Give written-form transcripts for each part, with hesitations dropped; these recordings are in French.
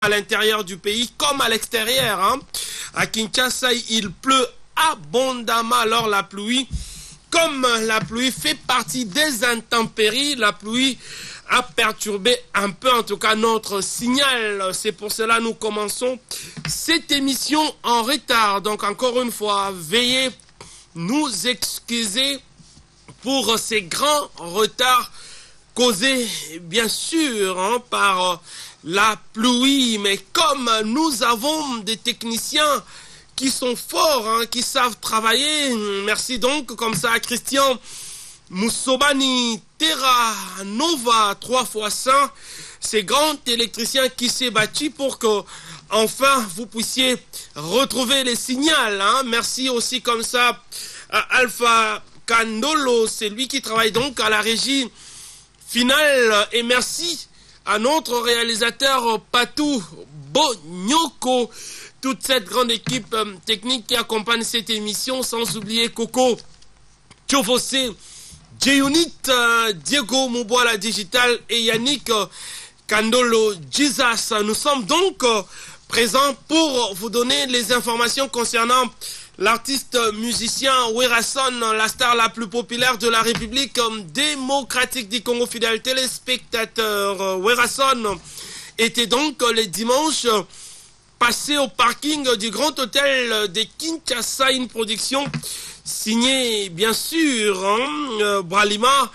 à l'intérieur du pays comme à l'extérieur. Hein. À Kinshasa, il pleut abondamment, alors la pluie, comme la pluie fait partie des intempéries, la pluie a perturbé un peu en tout cas notre signal. C'est pour cela que nous commençons cette émission en retard. Donc encore une fois, veuillez nous excuser pour ces grands retards causés bien sûr hein, par la pluie. Mais comme nous avons des techniciens qui sont forts, hein, qui savent travailler, merci donc comme ça à Christian Moussobani, Terra Nova 3 fois 100, ces grands électriciens qui s'est battu pour que enfin vous puissiez retrouver les signaux. Hein. Merci aussi comme ça à Alpha Candolo, c'est lui qui travaille donc à la régie finale. Et merci à notre réalisateur Patou Bonyoko, toute cette grande équipe technique qui accompagne cette émission, sans oublier Coco Tchofose, J-Unit, Diego Mouboala Digital et Yannick Candolo Jesus. Nous sommes donc présents pour vous donner les informations concernant l'artiste musicien Werason, la star la plus populaire de la République démocratique du Congo. Fidèle téléspectateur, Werason était donc les dimanches passé au parking du Grand Hôtel de Kinshasa, une production signée bien sûr Bralima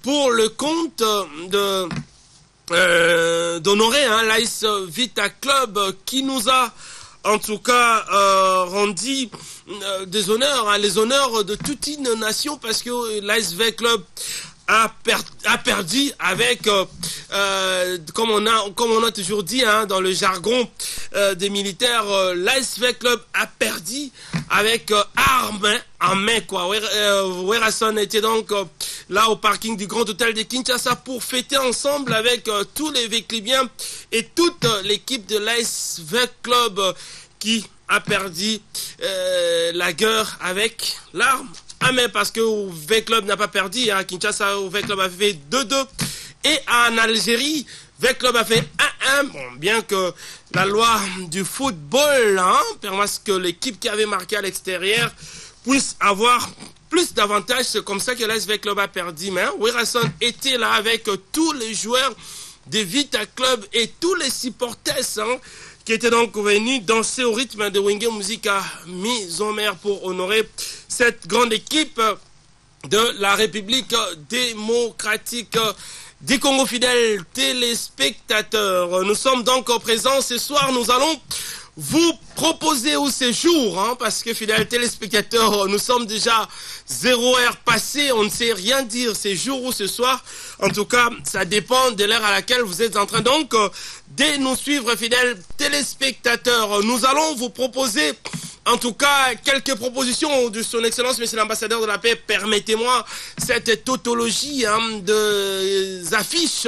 pour le compte d'Honoré, l'Ice Vita Club qui nous a en tout cas rendu des honneurs, les honneurs de toute une nation, parce que l'Ice Vita Club a perdu avec, comme on a toujours dit hein, dans le jargon des militaires, l'ASV Club a perdu avec armes en main. Werason était donc là au parking du Grand Hôtel de Kinshasa pour fêter ensemble avec tous les Véclibiens et toute l'équipe de l'ASV Club qui a perdu la guerre avec l'arme. Ah mais parce que V-Club n'a pas perdu, à Kinshasa, V-Club a fait 2-2 et en Algérie, V-Club a fait 1-1. Bon, bien que la loi du football permet que l'équipe qui avait marqué à l'extérieur puisse avoir plus d'avantages. C'est comme ça que l'ASV Club a perdu. Mais Werason était là avec tous les joueurs de Vita Club et tous les supporters qui étaient donc venus danser au rythme de Wenge Musica mise en mer pour honorer cette grande équipe de la République démocratique du Congo. Fidèles téléspectateurs, nous sommes donc présents ce soir. Nous allons vous proposer au séjour, parce que fidèles téléspectateurs, nous sommes déjà 0 heure passée, on ne sait rien dire ce jour ou ce soir. En tout cas, ça dépend de l'heure à laquelle vous êtes en train donc de nous suivre, fidèles téléspectateurs. Nous allons vous proposer en tout cas quelques propositions de son excellence monsieur l'ambassadeur de la paix. Permettez-moi cette tautologie des affiches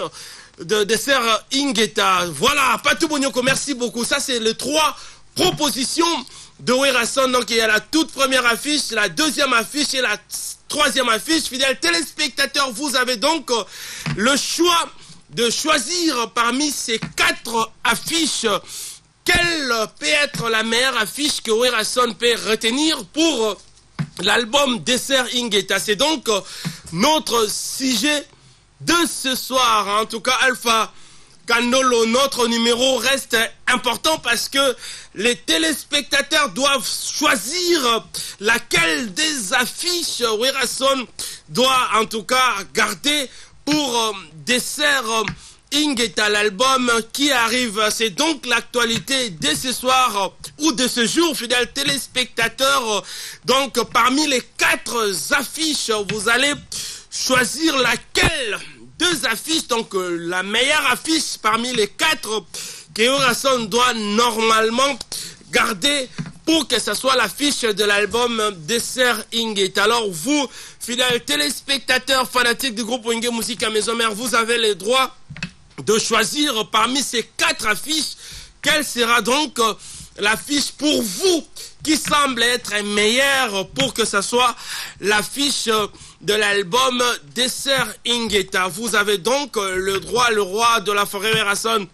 de dessert Ingeta. Voilà, Patou Bonyoko, merci beaucoup. Ça c'est les 3 propositions de Werason. Donc il y a la toute première affiche, la deuxième affiche et la troisième affiche. Fidèles téléspectateurs, vous avez donc le choix de choisir parmi ces 4 affiches quelle peut être la meilleure affiche que Werason peut retenir pour l'album Dessert Ingeta. C'est donc notre sujet de ce soir. En tout cas, Alpha Candolo, notre numéro reste important parce que les téléspectateurs doivent choisir laquelle des affiches Werason doit en tout cas garder pour Dessert Ingeta, l'album qui arrive. C'est donc l'actualité de ce soir ou de ce jour, fidèles téléspectateurs. Donc parmi les 4 affiches, vous allez choisir laquelle 2 affiches, donc la meilleure affiche parmi les 4 que Werason doit normalement garder pour que ce soit l'affiche de l'album Dessert Ingeta. Alors vous, fidèles téléspectateurs fanatiques du groupe Wenge Musica Maison Mère, vous avez le droit de choisir parmi ces 4 affiches quelle sera donc l'affiche pour vous qui semble être meilleure pour que ce soit l'affiche de l'album Dessert Ingeta. Vous avez donc le roi de la forêt Merasson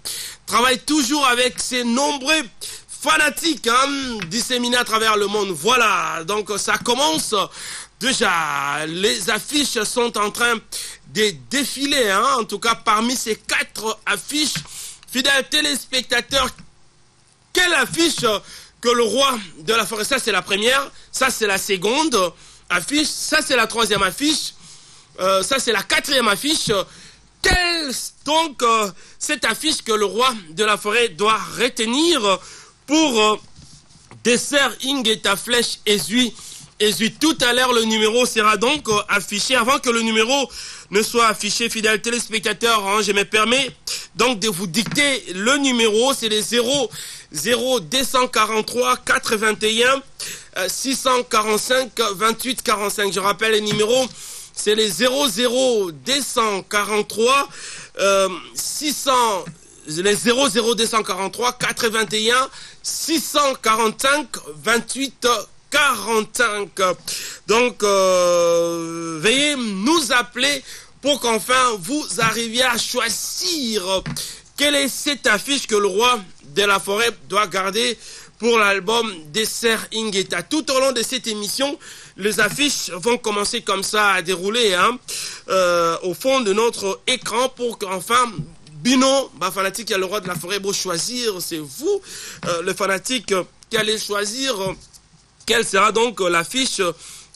travaille toujours avec ses nombreux fanatiques disséminés à travers le monde. Voilà, donc ça commence déjà. Les affiches sont en train de défiler, en tout cas parmi ces 4 affiches. Fidèles téléspectateurs, quelle affiche que le roi de la forêt, ça c'est la première, ça c'est la seconde affiche, ça c'est la troisième affiche, ça c'est la 4e affiche. Quelle donc cette affiche que le roi de la forêt doit retenir pour Dessert Ingeta Flèche Ezui. Tout à l'heure le numéro sera donc affiché. Avant que le numéro ne soit affiché, fidèles téléspectateurs, je me permets donc de vous dicter le numéro. C'est les 0243 81 645 28 45. Je rappelle les numéros, c'est les 0243 81 645 28 45. Donc veuillez nous appeler pour qu'enfin vous arriviez à choisir quelle est cette affiche que le roi de la forêt doit garder pour l'album Dessert Ingeta. Tout au long de cette émission, les affiches vont commencer comme ça à dérouler au fond de notre écran pour qu'enfin Bino, fanatique, il y a le roi de la forêt, beau choisir, c'est vous, le fanatique, qui allez choisir quelle sera donc l'affiche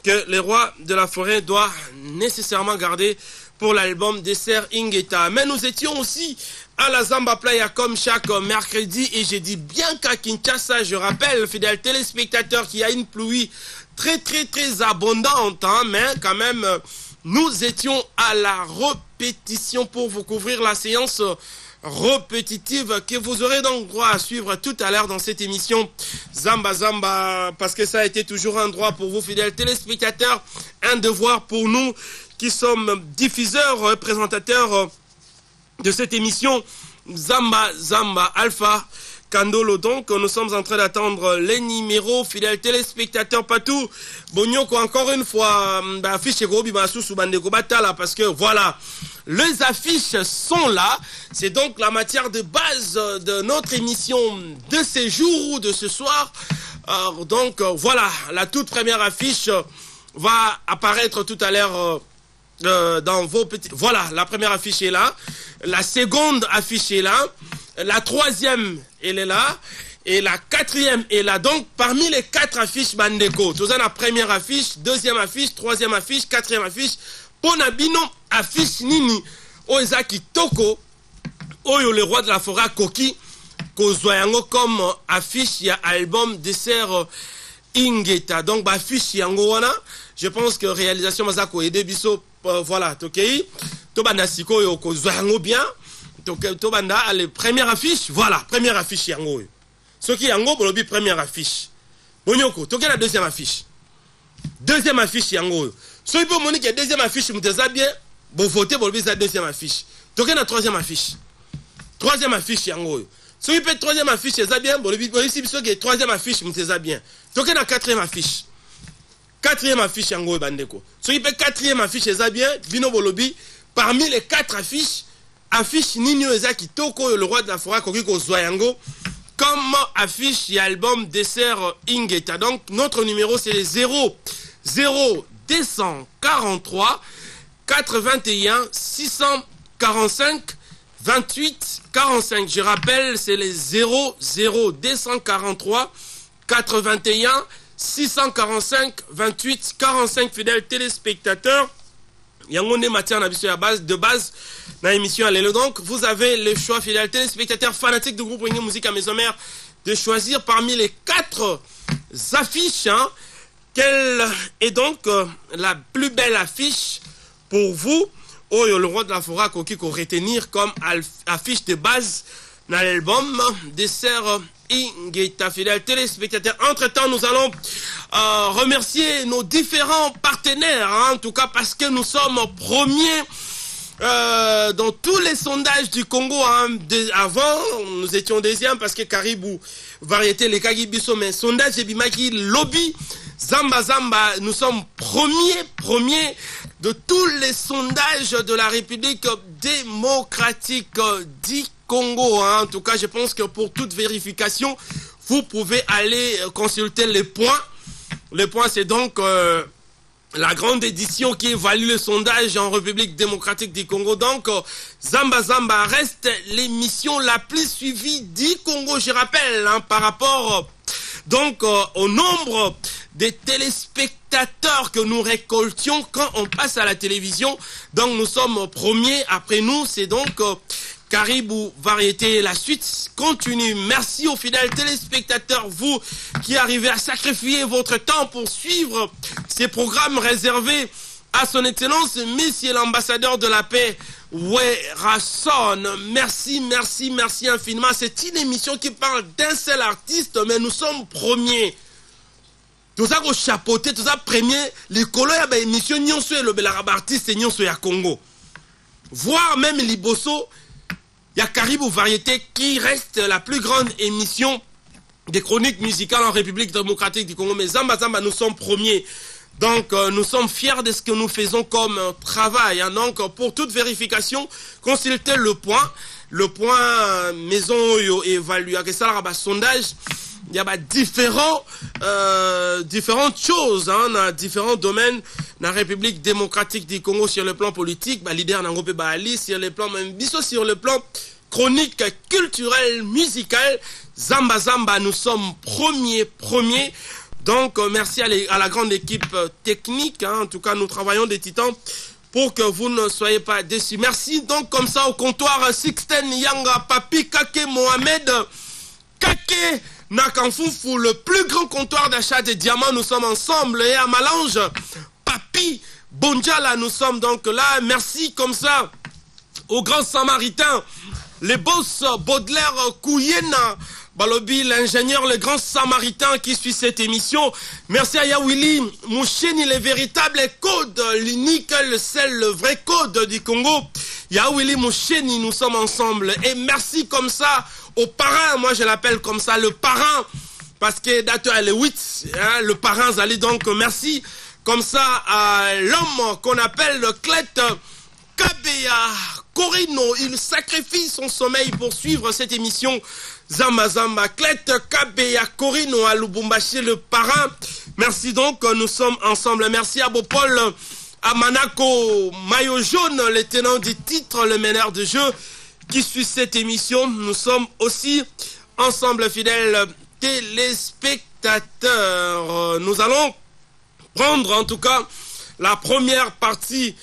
que le roi de la forêt doit nécessairement garder pour l'album Dessert Ingeta. Mais nous étions aussi à la Zamba Playa comme chaque mercredi et jeudi, bien qu'à Kinshasa, je rappelle, fidèles téléspectateurs, qu'il y a une pluie très abondante, mais quand même, nous étions à la répétition pour vous couvrir la séance répétitive que vous aurez donc droit à suivre tout à l'heure dans cette émission Zamba, parce que ça a été toujours un droit pour vous, fidèles téléspectateurs, un devoir pour nous qui sommes diffuseurs, présentateurs de cette émission Zamba Alpha Kandolo. Donc nous sommes en train d'attendre les numéros, fidèles téléspectateurs Patou Bonyoko, encore une fois affiche Gobi Masusu Bandeko Batala, parce que voilà, les affiches sont là. C'est donc la matière de base de notre émission de ces jours ou de ce soir. Donc voilà, la toute première affiche va apparaître tout à l'heure dans vos petits... Voilà, la première affiche est là. La seconde affiche est là. La troisième, elle est là. Et la 4e est là. Donc, parmi les 4 affiches Bandeko, tu as la première affiche, deuxième affiche, troisième affiche, 4e affiche. Ponabino, affiche Nini. Oezaki Toko, Oyo le roi de la forêt Koki, Kozwayango comme affiche, il y a album Dessert Ingeta. Donc, affiche Yango wana. Je pense que réalisation Mazako et Debiso, voilà, Tokei. Tobanda Siko yo Kozwayango bien. Tobanda, les premières affiches, voilà, première affiche Yango. Ce qui Yango, bolobi première affiche. Bonyoko, Tokei la deuxième affiche. Deuxième affiche Yango. Ce qui peut monique la deuxième affiche, Mouteza bien, bon voter bolobi la deuxième affiche. Tokei la troisième affiche. Troisième affiche Yango. Ce qui peut troisième affiche, c'est bien, bolobi ici, ce qui est troisième affiche, Mouteza bien. Tokei la quatrième affiche. Quatrième affiche Yango Bandeko. Ce qui peut quatrième affiche, c'est bien, Bino bolobi, parmi les 4 affiches, affiche Nino Ezaki Toko, le roi de la forêt, Kokiko Zoyango, comme affiche et album Dessert Ingeta. Donc, notre numéro, c'est les 0243 81 645 28 45. Je rappelle, c'est les 0243 81 645 28 45, fidèles téléspectateurs. Yangonde matière à base de base dans l'émission Allélo. Donc vous avez le choix, fidèles téléspectateurs fanatiques du groupe Ringue Musique à Maison Mère, de choisir parmi les 4 affiches quelle est donc la plus belle affiche pour vous. Oh, le roi de la forêt Koki qu'on retenir comme affiche de base dans l'album Dessert Ingeta, fidèles téléspectateurs. Entre-temps, nous allons remercier nos différents partenaires, en tout cas parce que nous sommes premiers dans tous les sondages du Congo. Avant, nous étions deuxième parce que Caribou, variété, les Kagibiso, mais sondage et Bimaki, lobby, Zamba Zamba, nous sommes premiers de tous les sondages de la République démocratique du Congo. Hein. En tout cas, je pense que pour toute vérification, vous pouvez aller consulter les points. Les points, c'est donc la grande édition qui évalue le sondage en République démocratique du Congo. Donc, Zamba Zamba reste l'émission la plus suivie du Congo, je rappelle, hein, par rapport donc au nombre des téléspectateurs que nous récoltions quand on passe à la télévision. Donc, nous sommes premiers. Après nous, c'est donc Caribou Variété. La suite continue. Merci aux fidèles téléspectateurs, vous qui arrivez à sacrifier votre temps pour suivre ces programmes réservés à son excellence, Monsieur l'ambassadeur de la paix, Werason. Merci infiniment. C'est une émission qui parle d'un seul artiste, mais nous sommes premiers. Tout ça qu'on chapeauté, tout ça premier, les colons, il y a une émission, le artiste, et à Congo. Voire même Liboso, il y a Caribou Variété qui reste la plus grande émission des chroniques musicales en République démocratique du Congo. Mais Zamba Zamba, nous sommes premiers. Donc, nous sommes fiers de ce que nous faisons comme travail. Hein. Donc, pour toute vérification, consultez le point. Le point maison évalue. Ça, le sondage, il y a différentes choses hein, dans différents domaines dans la République démocratique du Congo sur le plan politique, leader Nangope Baali, sur le plan même sur le plan chronique, culturel, musical. Zamba Zamba, nous sommes premiers. Donc, merci à la grande équipe technique. Hein. En tout cas, nous travaillons des titans pour que vous ne soyez pas déçus. Merci donc comme ça au comptoir Sixten Yanga Papi Kake Mohamed Kake Nakanfoufou, le plus grand comptoir d'achat de diamants. Nous sommes ensemble et à Malange Papi Bonjala, nous sommes donc là. Merci comme ça aux grands samaritains, les boss Baudelaire Kouyena Balobi, l'ingénieur, le grand samaritain qui suit cette émission. Merci à Yawili Moucheni, le véritable code, l'unique, le seul, le vrai code du Congo. Yawili Moucheni, nous sommes ensemble. Et merci comme ça au parrain, moi je l'appelle comme ça, le parrain, parce que date elle est 8, hein, le parrain Zali, donc merci comme ça à l'homme qu'on appelle Clet Kabeya Corino. Il sacrifie son sommeil pour suivre cette émission. Zamba Zamba, Clet Kabeya Corino à Lubumbashi, le parrain. Merci donc, nous sommes ensemble. Merci à Bopol, à Manako, maillot jaune, le tenant du titre, le meneur de jeu, qui suit cette émission. Nous sommes aussi ensemble, fidèles téléspectateurs. Nous allons prendre en tout cas la première partie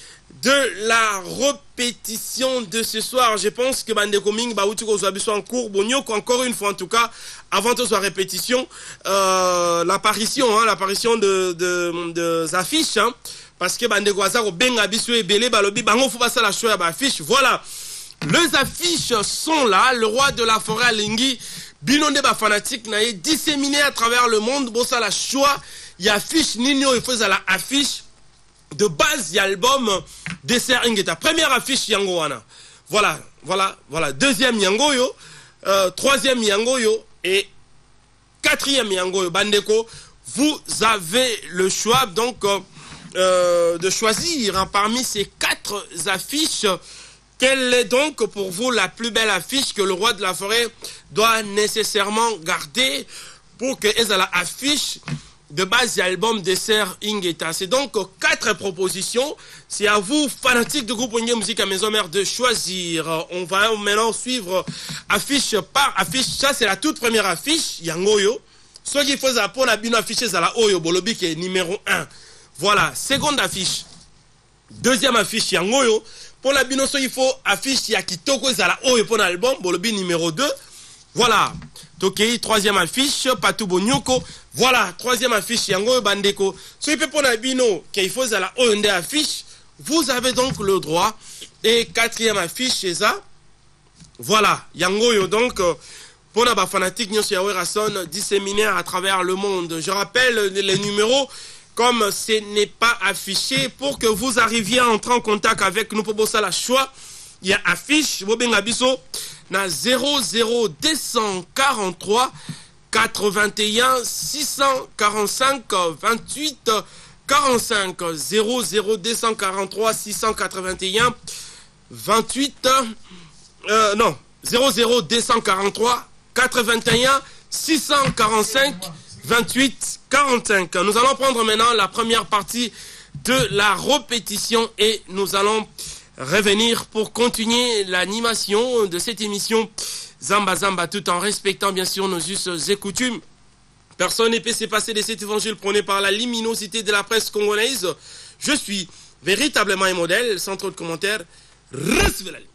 de la répétition de ce soir. Je pense que Bandeko Ming Baoutuko Zabiso en cours, Bonyoko encore une fois en tout cas, avant de sa répétition, l'apparition de affiches, hein, parce que Bandeko Azaro Ben Abiso et Belé Balobi Bango Fubasa la choix affiche. Voilà, les affiches sont là. Le roi de la forêt Alingi, Binonde ba fanatique naïe disséminé à travers le monde. Bossa la choix, il y a affiche Nino, il faut la affiche de base, il y a l'album Dessert Ingeta. Première affiche Yango Wana. Voilà. Deuxième Yango yo, troisième Yango yo et quatrième Yango yo. Bandeko, vous avez le choix donc de choisir hein, parmi ces 4 affiches. Quelle est donc pour vous la plus belle affiche que le roi de la forêt doit nécessairement garder pour que la affiche de base de l'album Dessert Ingeta? C'est donc 4 propositions. C'est à vous, fanatiques de groupe Onye Musique à Maison Mère, de choisir. On va maintenant suivre affiche par affiche. Ça, c'est la toute première affiche, Yangoyo. Ce qu'il faut pour la bino affiche, c'est la Oyo, Bolobi qui est numéro 1. Voilà, seconde affiche. Deuxième affiche, Yangoyo. Pour la bino, il faut affiche Yakitoko, c'est la Oyo pour l'album, Bolobi numéro 2. Voilà. Tokei, troisième affiche, Patou Bonyoko. Voilà, troisième affiche, Yango Bandeko. Ce qui peut pour la bino, qu'il faut à la OND affiche, vous avez donc le droit. Et quatrième affiche, c'est ça. Voilà, Yango donc, pour la fanatique, Nyos Yawerason, disséminé à travers le monde. Je rappelle les numéros, comme ce n'est pas affiché, pour que vous arriviez à entrer en contact avec nous pour bosser la choix. Il y a affiche, Bobenga Bisso, na 00243 81 645 28 45 00 243 681 28 non 00 243 81 645 28 45. Nous allons prendre maintenant la première partie de la répétition et nous allons revenir pour continuer l'animation de cette émission Zamba Zamba, tout en respectant bien sûr nos us et coutumes. Personne ne peut se passer de cet évangile prôné par la luminosité de la presse congolaise. Je suis véritablement un modèle, sans trop de commentaires. Recevez la ligne.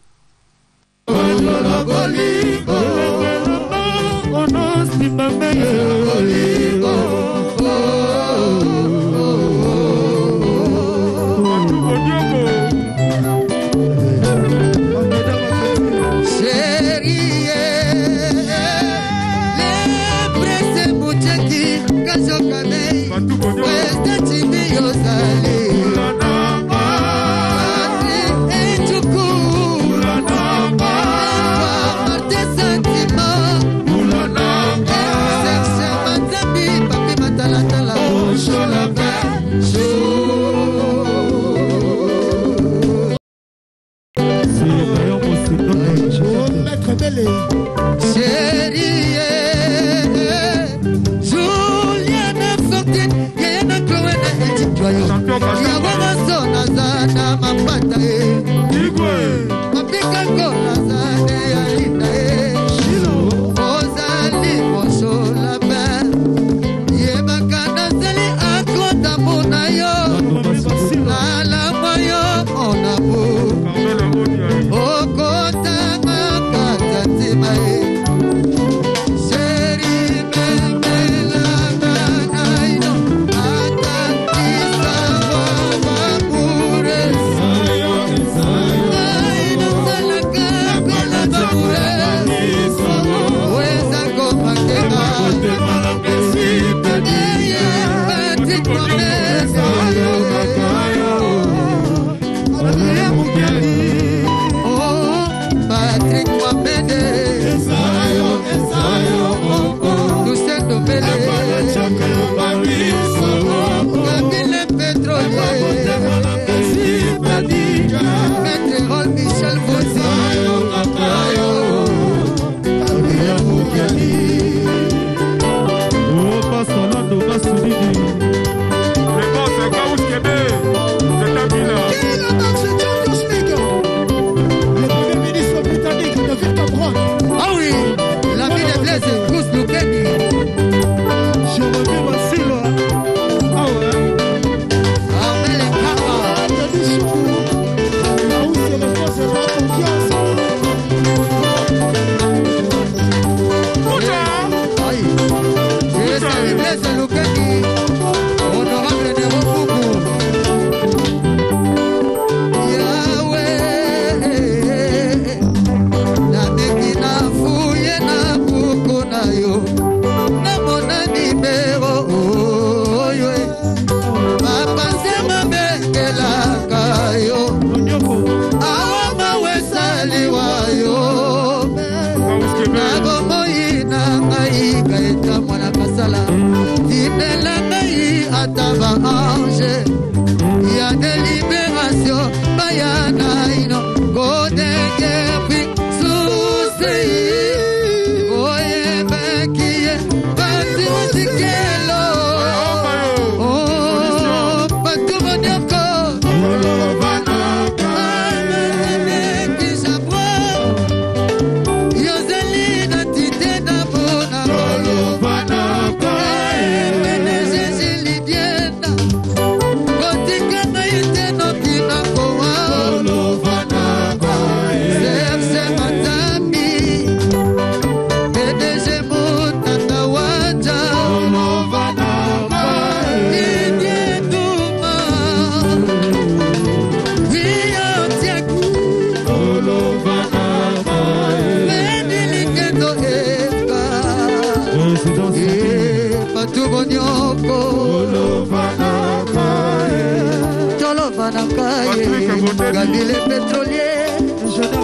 Gabile pétrolier, je ne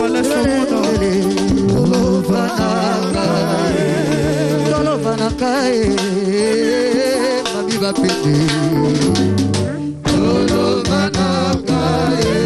nakae mami bapende toloba nakae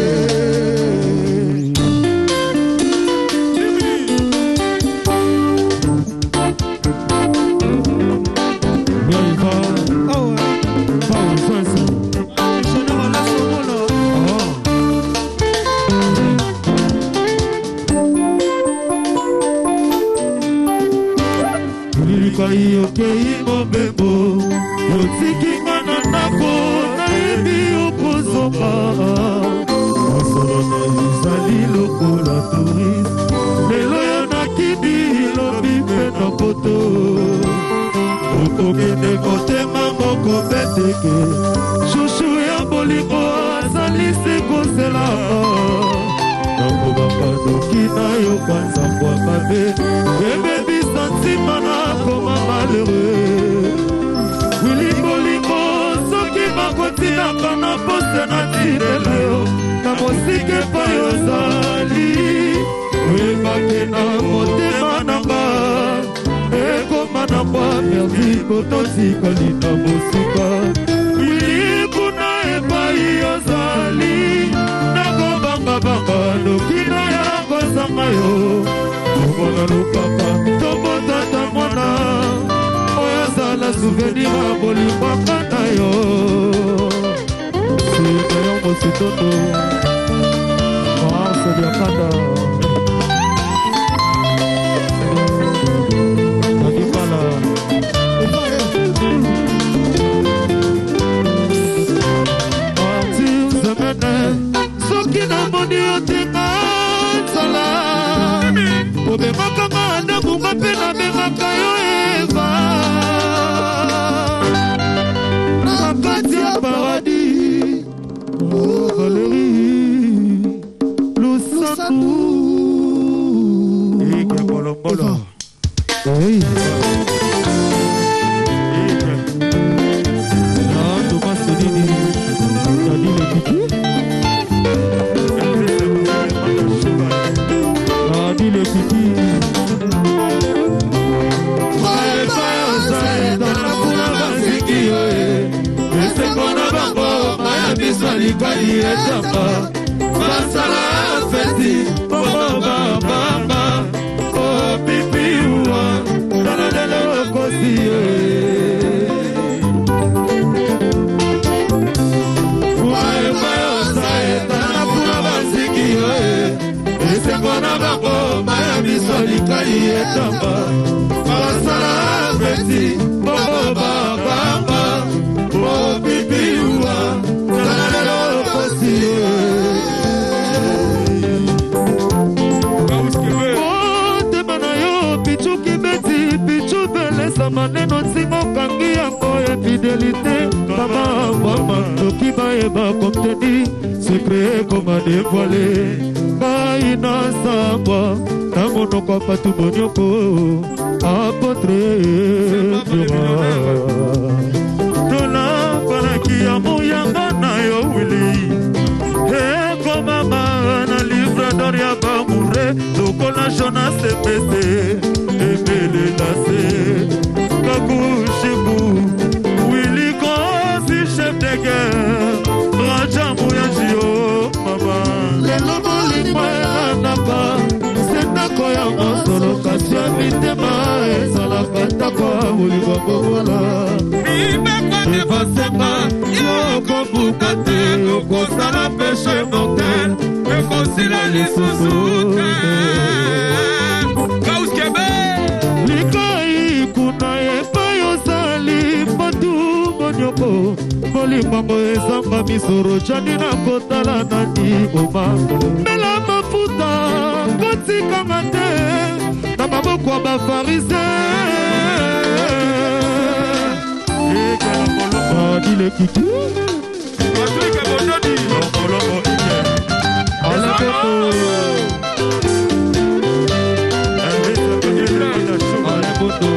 Yokei mobembo yotiki ngana ndako nayebi okozoka mosolo na ezali lokola touriste lelo yo nakidi lobi mpe na poto okokende motema moko beteke shushu ya bolingo azali se kozela nakobaka noki na yo kwanzambwa mabe ebebi santima na koma malheureux wili bolingo soki bakotiaka na pose na tidela yo na mosike epai ozali oyebake na motema nanga ekoma na mwa perdi kototikali na mosika wili kuna epai ozali nakobangabanga noki na ya kozanga yo omona lukaka tobotata mwana oyo azala souvenir ya bolingwaka na yo sinayo mositondo aseliakanda nakikala artir zemene soki namoni otenga nzala obengaka nga ndabunga mpe nabengaka yo eva na kati ya paradis Valérie Lusaku eke bolombolo Thomas Sonini Dani Lekiki Dani Lekiki likali etamba basala feti baba o pipi uwa dalele kosi wae wae osae tana pula basiki ese bona babo maya biso likali etamba basala feti baba o pipi uwa maneno nsingo kangi yango infidelité baba wama toki bayeba komteni secret koma dévoilé ngai na sambwa na monoko patu bonyoko apotre tola palaki ya moyanga na yo wili ekomama na livre d'or ya bamoure lokola Jonas epese ebele lase Kakushibu Willy Kosi chef de guerre Raja Mouyajio Mama Lelo Molimwe Anapa Sendako ya Mosolo Kasya Mitema Ezala Katako Molimwa Kovola Nimekwa Devasema Yoko Bukate Yoko Sala Peche Mortel Yoko Sila Lissusute Kaus Kebe Likai Kuna Epai Osali Matu Monyoko Molimwango Ezamba Misoro Chani na Kotala Nani Oma Mela Mafuta Koti Kamate Na Mabokwa Bafarise Dile Kiki Patrick Abondoni Lombo Ike Alakoto Alakoto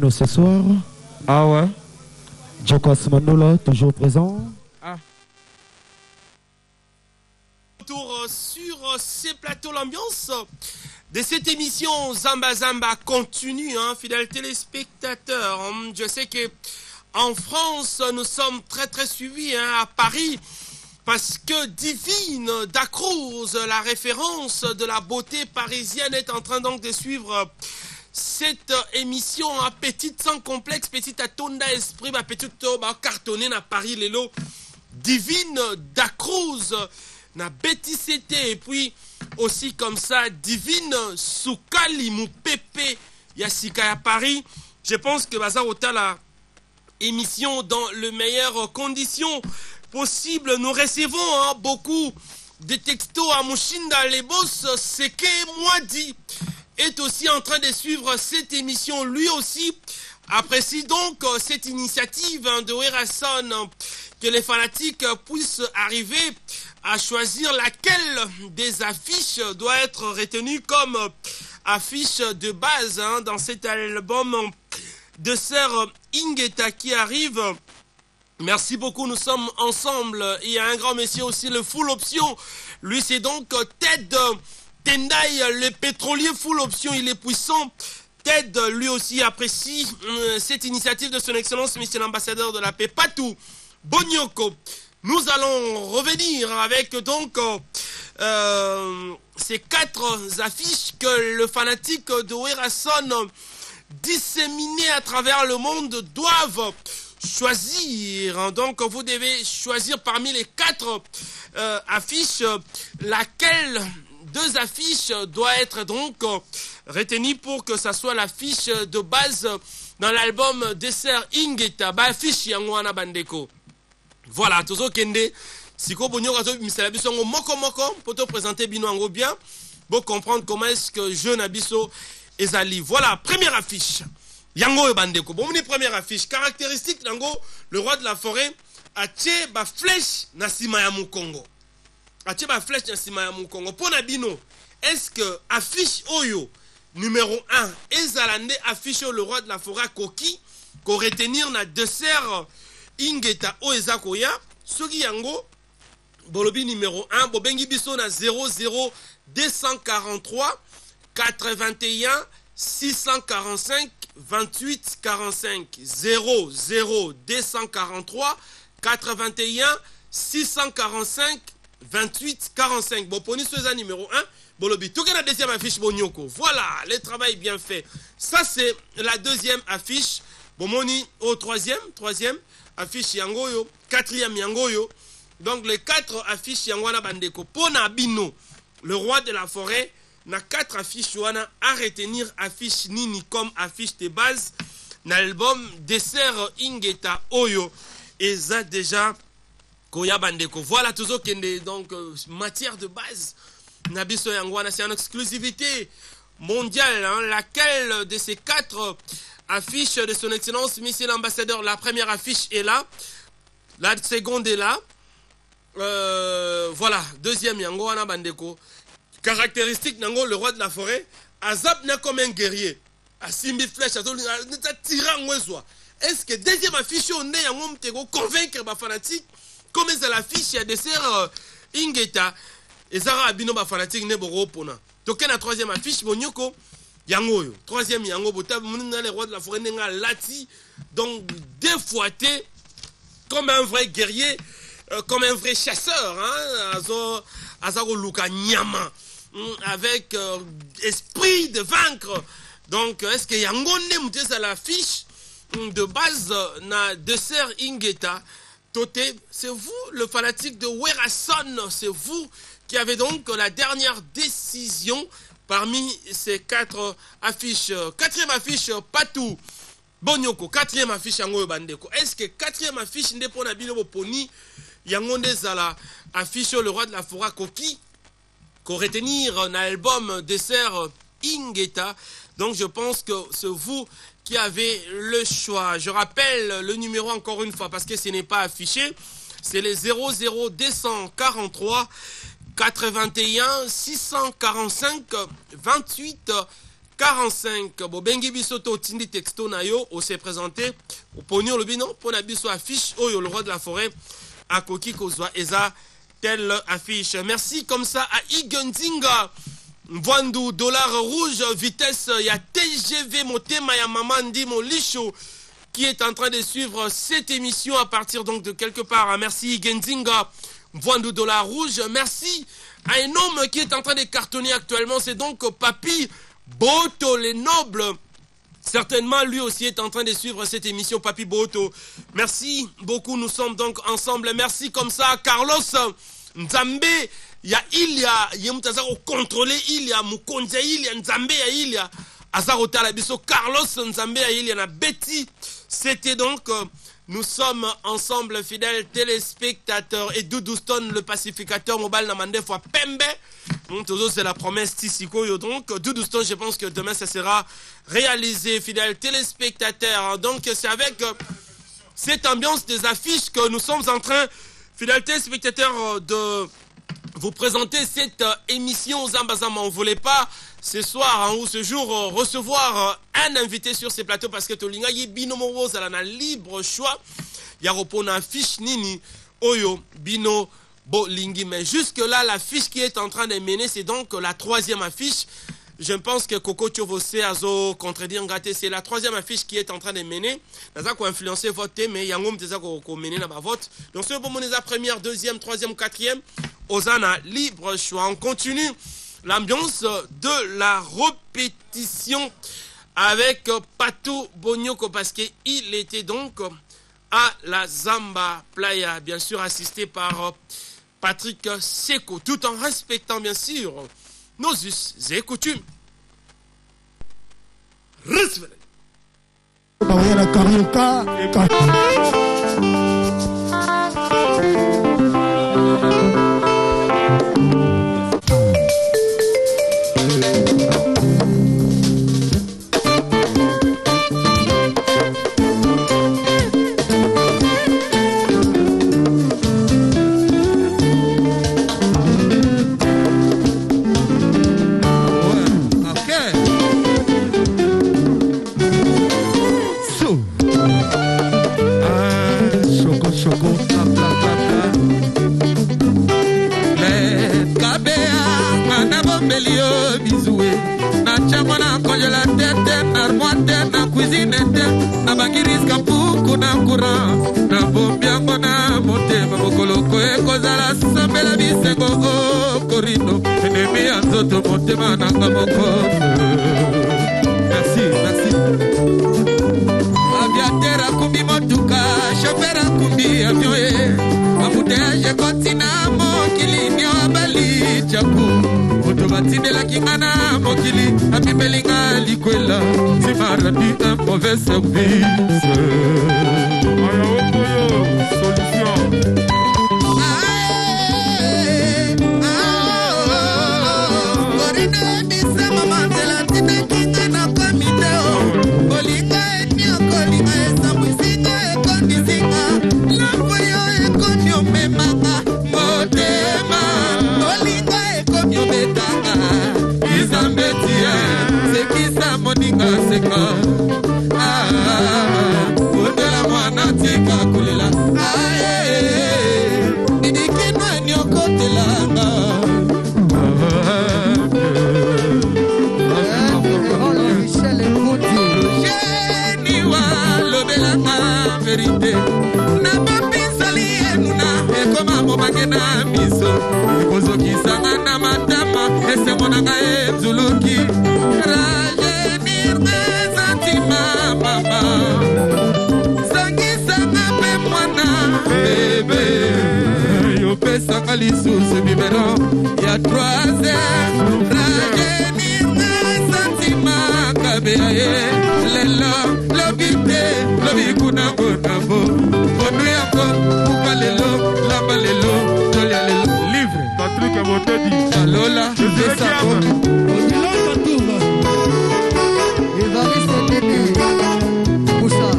nous ce soir. Ah ouais. Djoko Asmanola, toujours présent. Retour sur ces plateaux, l'ambiance de cette émission Zamba Zamba continue, hein, fidèles téléspectateurs. Je sais que en France, nous sommes très suivis, hein, à Paris, parce que Divine Dacruz, la référence de la beauté parisienne, est en train donc de suivre cette émission, hein, petite sans complexe, petite à tonda esprit, petite cartonnée à Paris, Lelo. Divine Dacruz na béticité, et puis aussi comme ça Divine Soukali Moupepe Yassika à Paris. Je pense que Bazar Otala émission dans les meilleures conditions possibles. Nous recevons, hein, beaucoup de textos à Mouchinda les boss. C'est que moi dit est aussi en train de suivre cette émission. Lui aussi apprécie donc cette initiative, hein, de Werason, que les fanatiques puissent arriver à choisir laquelle des affiches doit être retenue comme affiche de base, hein, dans cet album de Sir Ingeta qui arrive. Merci beaucoup, nous sommes ensemble. Il y a un grand monsieur aussi, le Full Option. Lui, c'est donc Ted Tendai, le pétrolier Full Option. Il est puissant. Ted, lui aussi, apprécie cette initiative de son excellence, monsieur l'ambassadeur de la paix, Patou Bonyoko. Nous allons revenir avec donc ces 4 affiches que le fanatique de Werason, disséminés à travers le monde, doivent choisir. Donc vous devez choisir parmi les 4 affiches laquelle 2 affiches doit être donc retenue pour que ça soit l'affiche de base dans l'album Dessert Ingeta. Ba affiche Yangwana Bandeko. Voilà, toujours kende. Siko bonyo razo misala biso moko pour te présenter bino ango bien, pour comprendre comment est-ce que jeune abiso ezali. Voilà, première affiche. Yango Bandeko. Bon, une première affiche caractéristique d'ango, le roi de la forêt a tché ba flèche na sima ya Mukongo. A tché ba flèche na sima ya Mukongo. Pona bino, est-ce que affiche Oyo numéro 1 ezalande affiche le roi de la forêt Koki ko retenir na dessert Ingeta Oezakoya, Sogi Yango, Bolobi numéro 1, Bobengi Biso na 00 243 81 645 28 45 00 243 81 645 28 45. Bon, poni Soza numéro 1, Bolobi. Tout la deuxième affiche Bonyoko. Voilà, le travail bien fait. Ça, c'est la deuxième affiche. Bomoni au troisième affiche Yangoyo, 4e Yangoyo. Donc les 4 affiches Yangwana Bandeko. Pona Bino, le roi de la forêt, na 4 affiches wana à retenir affiche nini comme affiche de base na l'album Dessert Ingeta Oyo. Et ça déjà Koya Bandeko. Voilà toujours kende, donc matière de base Nabiso Yangwana, c'est une exclusivité mondiale, hein, laquelle de ces 4 affiche de son excellence, monsieur l'ambassadeur. La première affiche est là, la seconde est là. Voilà, deuxième Yango Wana Bandeko. Caractéristique Nango, le roi de la forêt, Azap n'est comme un guerrier. A Simbi flèche, a tirant Ouezoa. Est-ce que deuxième affiche, on est en homme convaincre ma fanatique, comme est l'affiche, il y a des sœurs Ingeta, et Zara Abino ma fanatique n'est pas pona. Donc, la troisième affiche, Bonyoko. Yango, troisième Yango, les rois de la forêt n'enga lati, donc défouetté comme un vrai guerrier, comme un vrai chasseur, hein, Azaro Luka Nyama, avec esprit de vaincre. Donc, est-ce que Yango n'est à l'affiche de base na dessert Ingeta Toté, c'est vous, le fanatique de Werason, c'est vous qui avez donc la dernière décision parmi ces 4 affiches. 4e affiche, Patou Bonyoko. 4e affiche, Yango Bandeko. Est-ce que 4e affiche, Ndepona Bino Poni, Yango Ndezala, affiche le roi de la forêt Koki, qu'on retenir un album dessert Ingeta. Donc je pense que c'est vous qui avez le choix. Je rappelle le numéro encore une fois parce que ce n'est pas affiché. C'est les 00 243 81 645 28 45. Bobengi bisoto tindi texto na yo, on s'est présenté. Au pognon le binon, pour na biso affiche, oh le roi de la forêt, à Koki Kozwa, Eza, telle affiche. Merci comme ça à Igenzinga. Vandu, dollar rouge, vitesse, il y a TGV, Motema, ya Mamandi, Molisho, qui est en train de suivre cette émission à partir donc de quelque part. Merci Genzinga, Vandu, dollar rouge. Merci à un homme qui est en train de cartonner actuellement, c'est donc Papi Boto, les nobles. Certainement, lui aussi est en train de suivre cette émission, Papi Boto. Merci beaucoup, nous sommes donc ensemble. Merci comme ça, Carlos Nzambe. Il y a Ilia, il y a contrôler Ilia, Mukonze Ilia, Nzambe Ilia, Azarota Labiso, Carlos Nzambe Ilia, na Betty. C'était donc, nous sommes ensemble, fidèles téléspectateurs, et Doudou Stone, le pacificateur, mobile Namande fois Pembe. Donc, c'est la promesse Tissiko. Donc, Doudou Stone, je pense que demain, ça sera réalisé, fidèles téléspectateurs. Donc, c'est avec cette ambiance des affiches que nous sommes en train, fidèles téléspectateurs, de vous présenter cette émission Zambazama. On ne voulait pas ce soir ou ce jour recevoir un invité sur ces plateaux parce que Tolinga yi bino moro zala libre choix. Ya repona fiche nini oyo bino bolingi. Mais jusque là, la fiche qui est en train de mener, c'est donc la troisième affiche. Je pense que Coco Tchovose a contredire Ngate, c'est la troisième affiche qui est en train de mener. Naza ko influencer vote, mais yangom teza ko mener na ba vote. Donc ce bon la première, deuxième, troisième, quatrième, Ozana libre choix. On continue l'ambiance de la répétition avec Patou Bonyoko parce qu'il était donc à la Zamba Playa, bien sûr assisté par Patrick Seko, tout en respectant bien sûr nos us et coutumes. Merci, merci. Aviatera kumbi motuka, chauffeur kumbi avion. Embouteillage continent mokili nyo abali chaku. Automatine la kingana mokili, apipelinga likwela. Simaradi un mauvais service. Solution. Moninga seka odela mwana tika kulela didikino nyokotelanga jeni wa lobelanga verite na bapisali enuna ekoma mobangena miso ekozokisanga na matama esemonanga ezuluki Sanga lisusu bibero ya 3 Rajenina santima kabeaye lelo lobite lobikuna bonabo Bonu yako ubalelo labalelo tolialelo livre Patrick Abotedi Salola Sako Odilon Tatuba Evariste Tete Moussa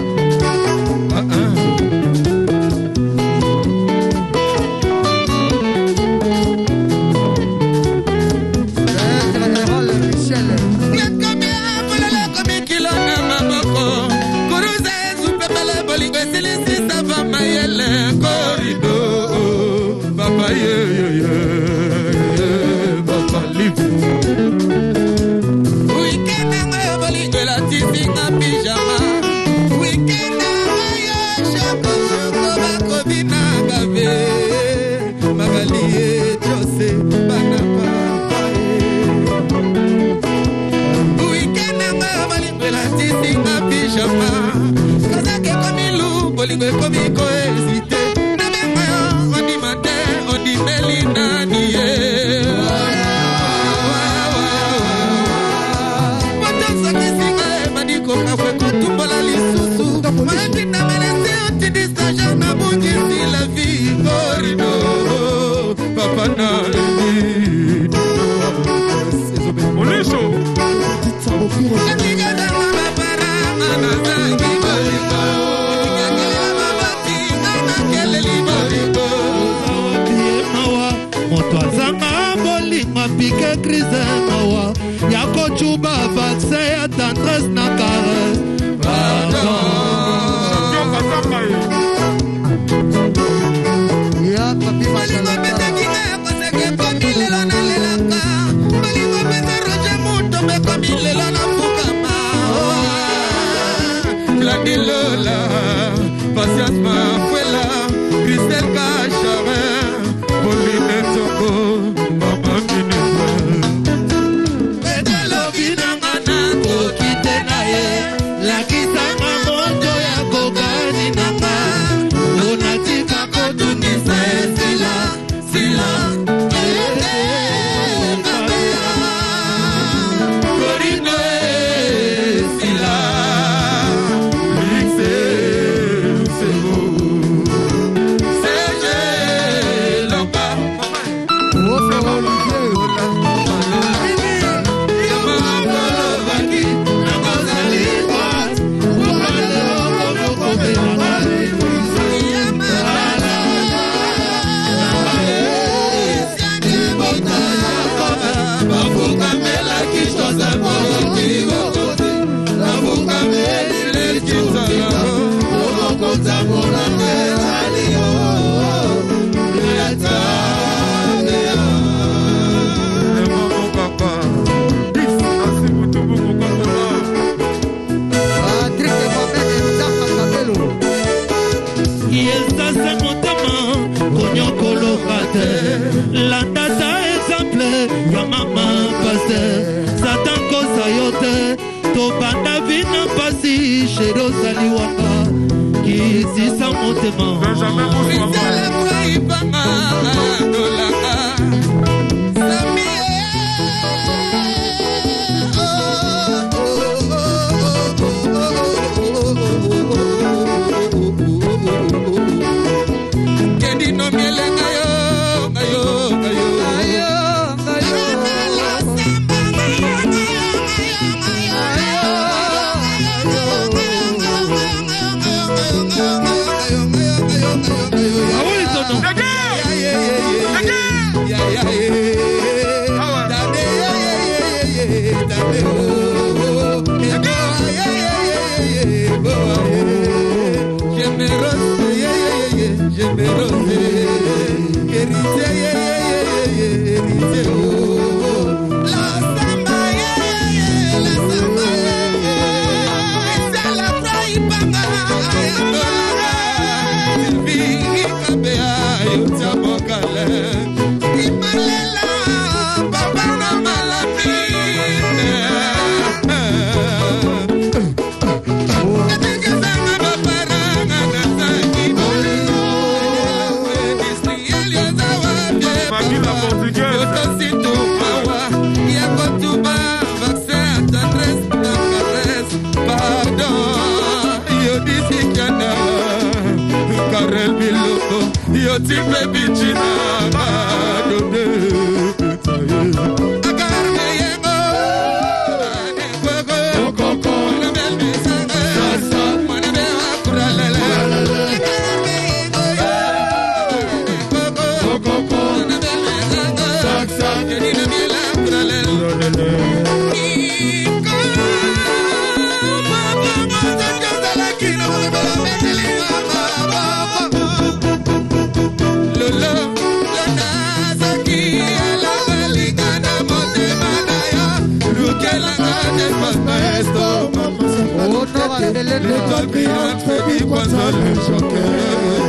L'étoile brillante fait vivre le choquer.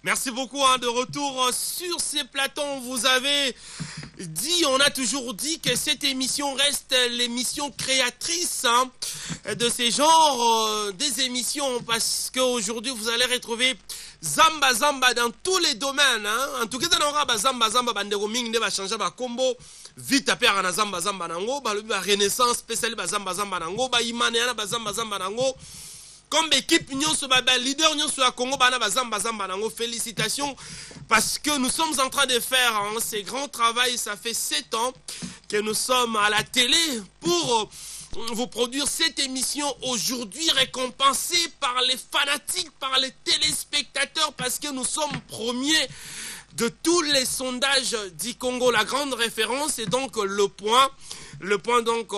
Merci beaucoup de retour sur ces plateaux. Vous avez dit, on a toujours dit que cette émission reste l'émission créatrice de ces genres des émissions, parce qu'aujourd'hui vous allez retrouver Zamba Zamba dans tous les domaines. Hein. En tout cas, on aura Zamba Zamba, bandeko mingi va changer ba combo. Vite à perdre na Zamba Zamba nango, ba renaissance spéciale ba Zamba Zamba nango, ba imane na ba Zamba Zamba nango. Comme équipe nyonso ba leader nyonso à Congo ba na ba Zamba Zamba nango. Félicitations parce que nous sommes en train de faire hein, ces grands travaux. Ça fait 7 ans que nous sommes à la télé pour vous produire cette émission aujourd'hui, récompensée par les fanatiques, par les téléspectateurs, parce que nous sommes premiers de tous les sondages du Congo. La grande référence est donc le point. Le point donc,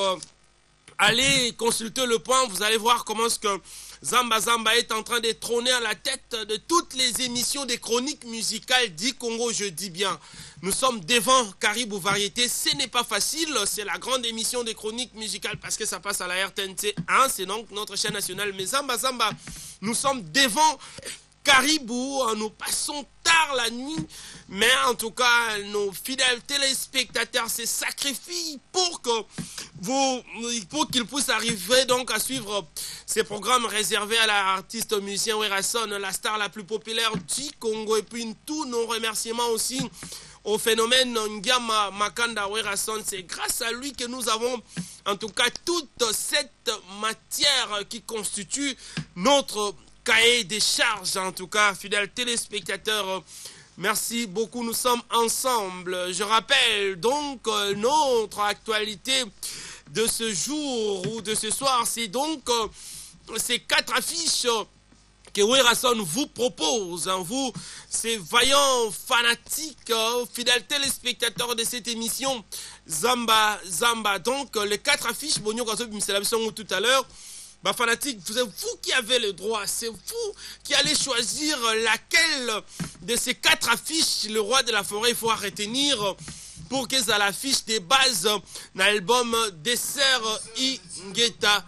allez consulter le point, vous allez voir comment est-ce que Zamba Zamba est en train de trôner à la tête de toutes les émissions des chroniques musicales du Congo, je dis bien. Nous sommes devant Caribou Variété, ce n'est pas facile, c'est la grande émission des chroniques musicales parce que ça passe à la RTNC 1, c'est donc notre chaîne nationale. Mais Zamba Zamba, nous sommes devant Caribou, nous passons tard la nuit, mais en tout cas, nos fidèles téléspectateurs se sacrifient pour qu'ils puissent arriver donc à suivre ces programmes réservés à l'artiste musicien Werason, la star la plus populaire du Congo. Et puis tous nos remerciements aussi au phénomène Ngama Makanda Werason. C'est grâce à lui que nous avons en tout cas toute cette matière qui constitue notre cahier des charges. En tout cas, fidèles téléspectateurs, merci beaucoup, nous sommes ensemble. Je rappelle donc notre actualité de ce jour ou de ce soir, c'est donc ces 4 affiches que Werason vous propose. Vous, ces vaillants fanatiques, fidèles téléspectateurs de cette émission Zamba Zamba. Donc les 4 affiches, tout à l'heure. Bah fanatique, c'est vous qui avez le droit, c'est vous qui allez choisir laquelle de ces 4 affiches le roi de la forêt il faut retenir pour que ça l'affiche des bases dans l'album Dessert Ingeta.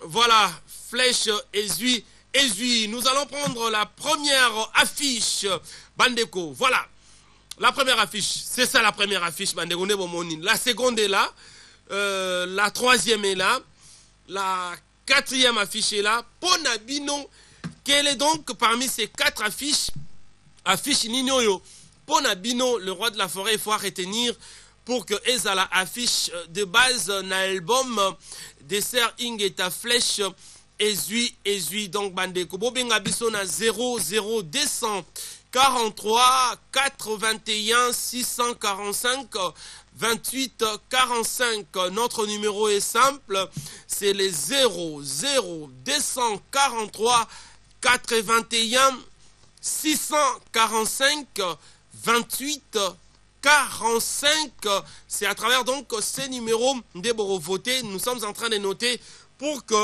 Voilà, Flèche Ezui. Nous allons prendre la première affiche, Bandeko. Voilà, la première affiche, c'est ça la première affiche, Bandeko. La seconde est là, la troisième est là, la 4e affiche est là. Ponabino, quelle est donc parmi ces 4 affiches, affiche Ninoyo, Ponabino, le roi de la forêt, il faut retenir pour que Ezala affiche de base dans l'album Dessert Ingeta Flèche Ezui. Donc Bandeko Bobenga Bissona 00243 421 645 28 45. Notre numéro est simple, c'est les 00243 421 645 28 45. C'est à travers donc ces numéros de voter. Nous sommes en train de noter pour que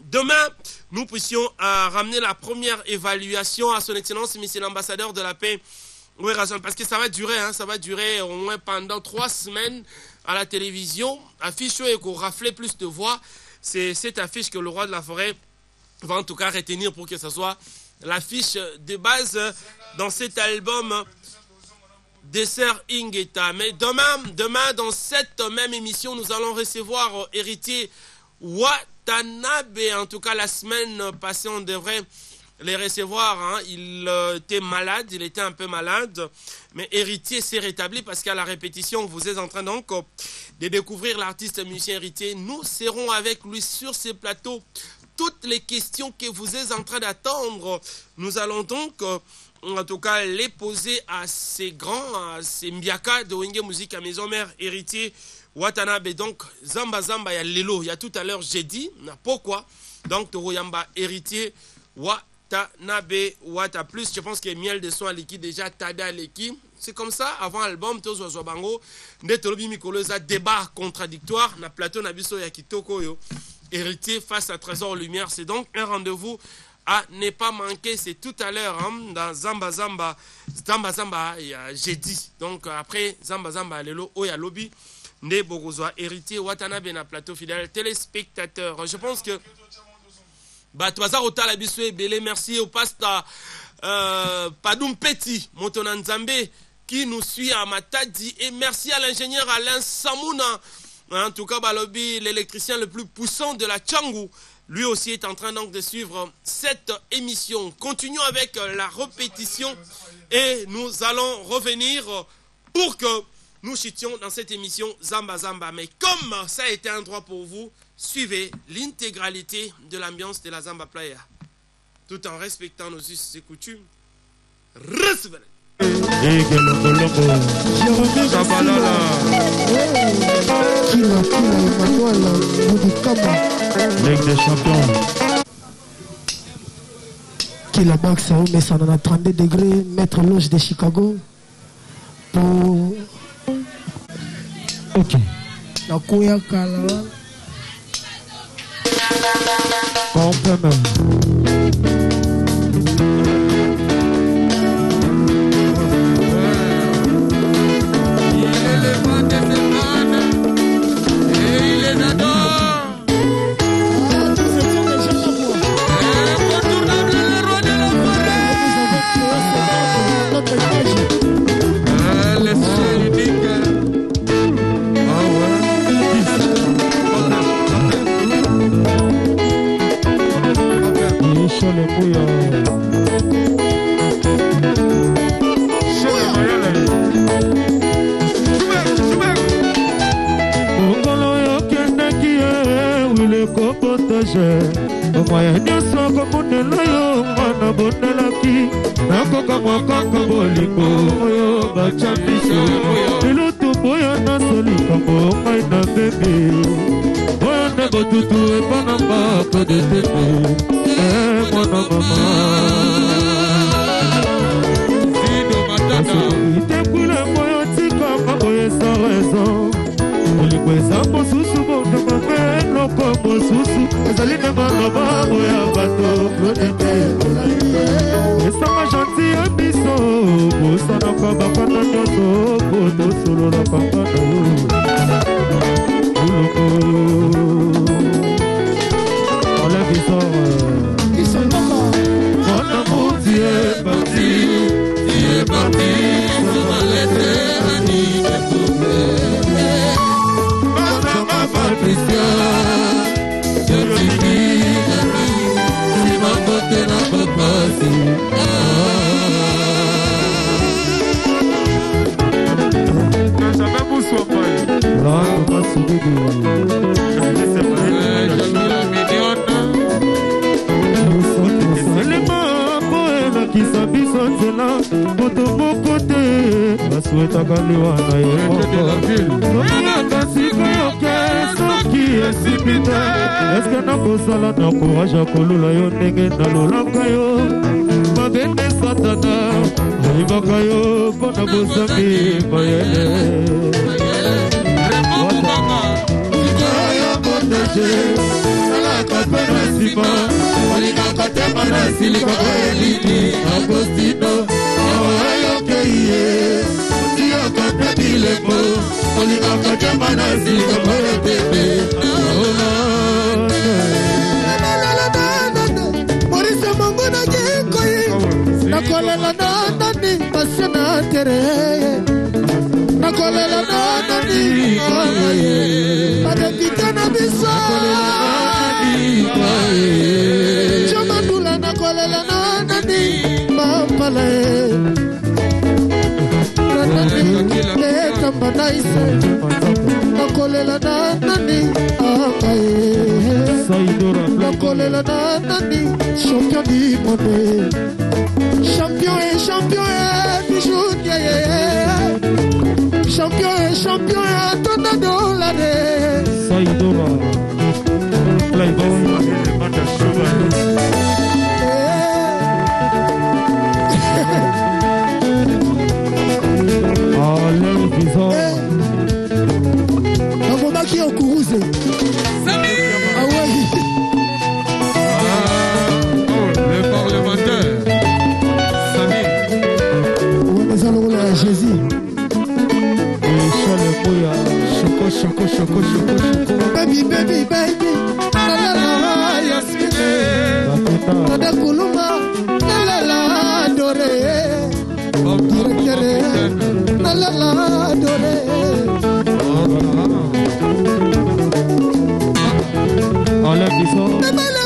demain nous puissions ramener la première évaluation à son excellence monsieur l'ambassadeur de la paix Werason, parce que ça va durer au moins pendant 3 semaines à la télévision. Affiche et qu'on rafle plus de voix. C'est cette affiche que le roi de la forêt va en tout cas retenir pour que ce soit l'affiche de base dans cet album Dessert Ingeta. Mais demain dans cette même émission, nous allons recevoir héritier Watanabe. En tout cas, la semaine passée, on devrait les recevoir, hein. Il était malade, il était un peu malade, mais héritier s'est rétabli parce qu'à la répétition, vous êtes en train donc de découvrir l'artiste musicien héritier. Nous serons avec lui sur ces plateaux. Toutes les questions que vous êtes en train d'attendre, nous allons donc en tout cas les poser à ces grands, à ces mbiaka de Wenge Musique à Maison Mère, héritier Watanabe. Donc Zamba Zamba, il y a Lelo, il y a tout à l'heure j'ai dit, pourquoi donc Toroyamba héritier Watanabe Wata plus, je pense que miel de son à liquide déjà tada l'équipe. C'est comme ça, avant l'album Tozo Zobango, Netolobi Mikoloza débat contradictoire, na plateau Nabiso Yakitoko yo, héritier face à Trésor Lumière. C'est donc un rendez-vous à ne pas manquer, c'est tout à l'heure hein, dans Zamba Zamba, j'ai dit. Donc après Zamba Zamba, Lelo, Oya Lobby, Ne Bogozoa, héritier Watanabe na plateau fidèle téléspectateur. Je pense que merci au pasteur Padoum Petit Motonanzambe qui nous suit à Matadi, et merci à l'ingénieur Alain Samouna, en tout cas l'électricien le plus puissant de la Tchangou. lui aussi est en train donc de suivre cette émission. Continuons avec la répétition et nous allons revenir pour que nous chutions dans cette émission Zamba Zamba. Mais comme ça a été un droit pour vous, suivez l'intégralité de l'ambiance de la Zamba Playa, tout en respectant nos us et coutumes. Recevez. Ligue des champions. Kila Max mais ça en a 32 degrés, maître loge de Chicago. Pour... Ok. La Koya Kala. Champion du monde, champion et bijou, champion et tonton l'année. Saïdora, Playboy, qui est au Kourouzé. Ah ouais. le parlementaire. Samy. Ouais, mais allons là, Jésus. Choco. Baby. La la la, Yasmine. Tada Kuluma. La la, Doré. La la, Doré. Enlève du son.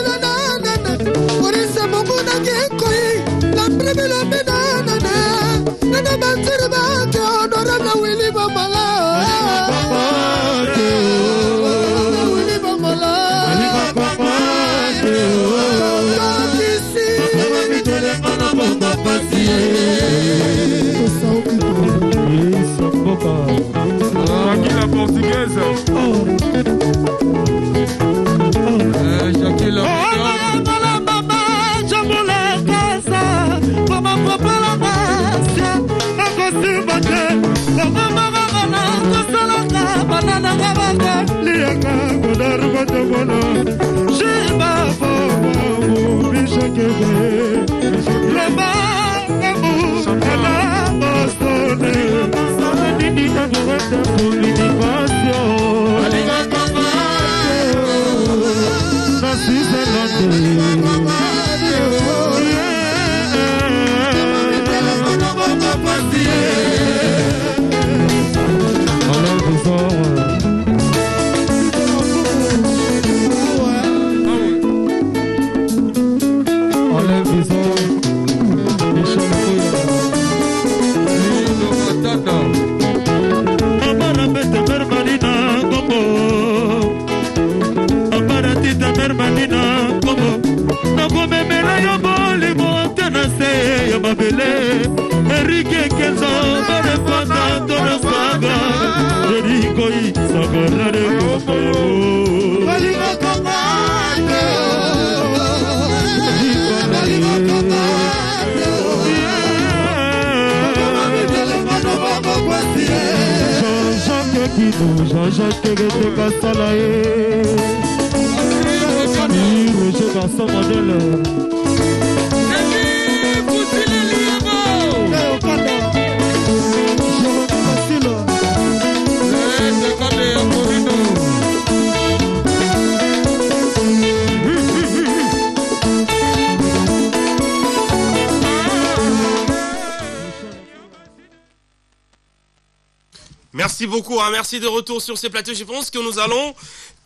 Merci beaucoup, hein, merci de retour sur ces plateaux. Je pense que nous allons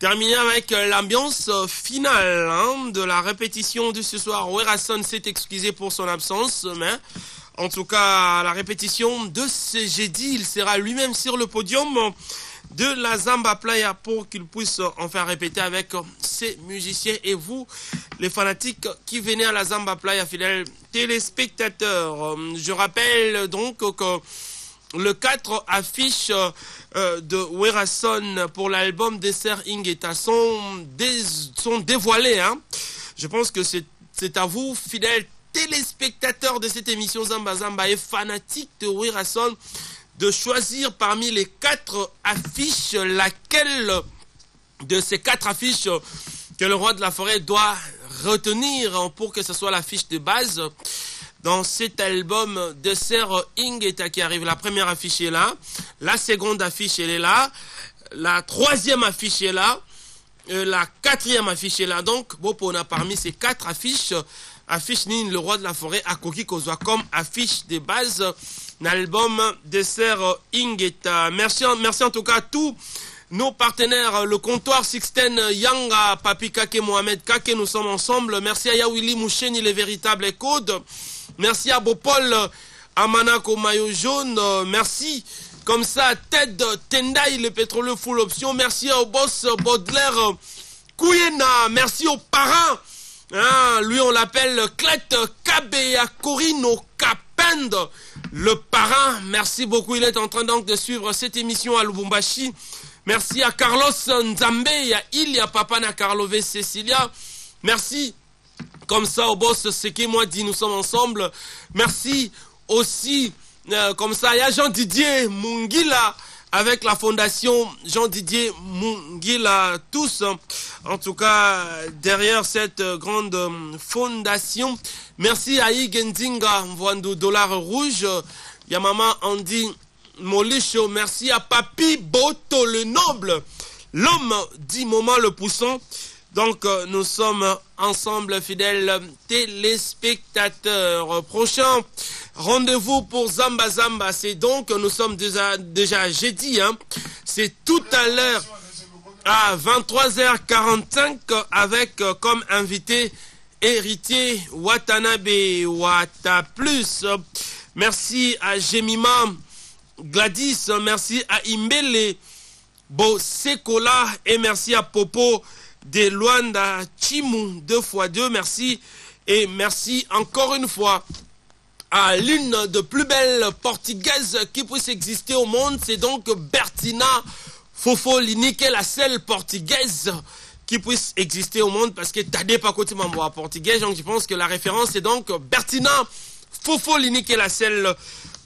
terminer avec l'ambiance finale de la répétition de ce soir. Werason s'est excusé pour son absence, mais en tout cas, la répétition de ce jeudi, il sera lui-même sur le podium de la Zamba Playa pour qu'il puisse en faire répéter avec ses musiciens et vous, les fanatiques qui venaient à la Zamba Playa, fidèles téléspectateurs. Je rappelle donc que le 4 affiche de Werason pour l'album Dessert Ingeta sont dévoilés. Hein. Je pense que c'est à vous, fidèles téléspectateurs de cette émission Zamba Zamba et fanatiques de Werason, de choisir parmi les 4 affiches laquelle de ces 4 affiches que le roi de la forêt doit retenir pour que ce soit l'affiche de base dans cet album Dessert Ingeta qui arrive. La première affiche est là, la seconde affiche elle est là, la troisième affiche est là, la quatrième affiche est là. Donc Bopo, on a parmi ces 4 affiches, affiche Nin, le roi de la forêt, à Koki Kozwa comme affiche de base l'album Dessert Ingeta. Merci en tout cas à tous nos partenaires, le comptoir Sixten Yanga, Papi Kake, Mohamed Kake, nous sommes ensemble. Merci à Yawili Moucheni, les véritables codes. Merci à Bopol, Amanako Maillot Jaune. Merci comme ça à Ted Tendai, le pétroleux full option. Merci au boss Baudelaire Kouyena. Merci aux parents. Hein, lui on l'appelle Clet Kabea Corino Kapend, le parrain. Merci beaucoup. Il est en train donc de suivre cette émission à Lubumbashi. Merci à Carlos Nzambe, à Ilia Papana Carlové Cecilia. Merci comme ça au boss Seke moi dit nous sommes ensemble. Merci aussi comme ça il y a Jean-Didier Mungila avec la fondation Jean-Didier Mungila tous en tout cas derrière cette grande fondation. Merci à Igendinga Mwandu Dollar Rouge, Yamama Andy Molicho. Merci à Papi Boto le noble, l'homme dit moment le poussant. Donc nous sommes ensemble, fidèles téléspectateurs. Prochain rendez-vous pour Zamba Zamba, c'est donc, nous sommes déjà jeudi, hein, c'est tout à l'heure à 23h45 avec comme invité Héritier Watanabe Wata Plus. Merci à Jemima Gladys. Merci à Imbele Bosekola. Et merci à Popo de Luanda Chimu 2x2. Merci. Et merci encore une fois à l'une des plus belles portugaises qui puisse exister au monde. C'est donc Bertina Fofolini, qui est la seule portugaise qui puisse exister au monde, parce que Tade Pakoti Mamboa portugais. Donc je pense que la référence est donc Bertina Fofolini, qui est la seule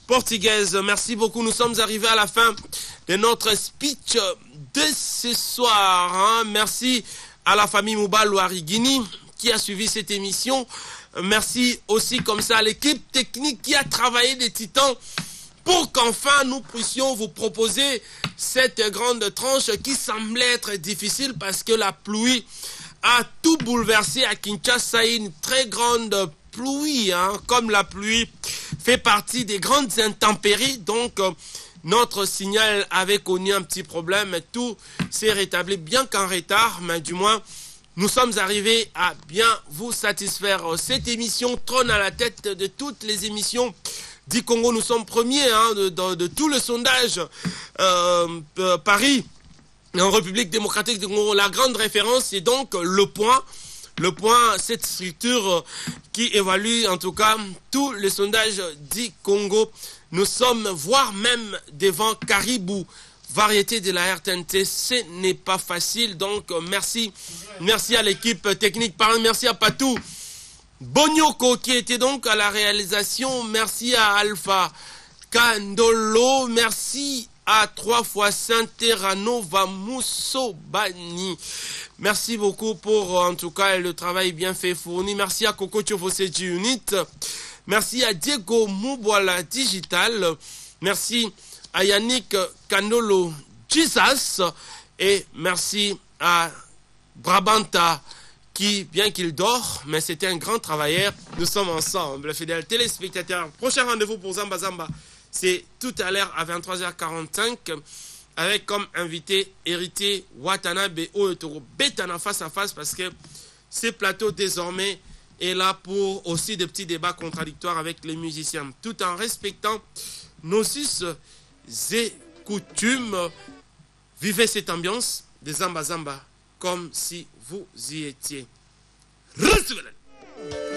portugaise. Merci beaucoup. Nous sommes arrivés à la fin de notre speech de ce soir. Hein. Merci à la famille Moubal Ouarigini qui a suivi cette émission. Merci aussi comme ça à l'équipe technique qui a travaillé des titans pour qu'enfin nous puissions vous proposer cette grande tranche qui semblait être difficile parce que la pluie a tout bouleversé à Kinshasa. Une très grande pluie, hein, comme la pluie fait partie des grandes intempéries. Donc notre signal avait connu un petit problème, mais tout s'est rétabli, bien qu'en retard, mais du moins nous sommes arrivés à bien vous satisfaire. Cette émission trône à la tête de toutes les émissions du Congo. Nous sommes premiers hein, de tout le sondage Paris en République démocratique du Congo. La grande référence, c'est donc Le Point. Le Point, cette structure qui évalue en tout cas tous les sondages du Congo. Nous sommes, voire même devant Caribou, variété de la RTNT. Ce n'est pas facile. Donc merci. Merci à l'équipe technique. Merci à Patou Bonyoko qui était donc à la réalisation. Merci à Alpha Kandolo. Merci à 3 fois Saint-Terrano Vamoussobani. Merci beaucoup pour en tout cas le travail bien fait fourni. Merci à Coco Tchofoseji Unit. Merci à Diego Mouboala Digital. Merci à Yannick Kandolo Jesus. Et merci à Brabanta qui, bien qu'il dort, mais c'était un grand travailleur. Nous sommes ensemble, fidèles téléspectateurs. Prochain rendez-vous pour Zamba Zamba, c'est tout à l'heure à 23h45 avec comme invité Héritier Watanabe Oetoro Betana face à face, parce que ce plateau désormais est là pour aussi des petits débats contradictoires avec les musiciens, tout en respectant nos us et coutumes. Vivez cette ambiance de Zamba Zamba comme si vous y étiez. Restez là.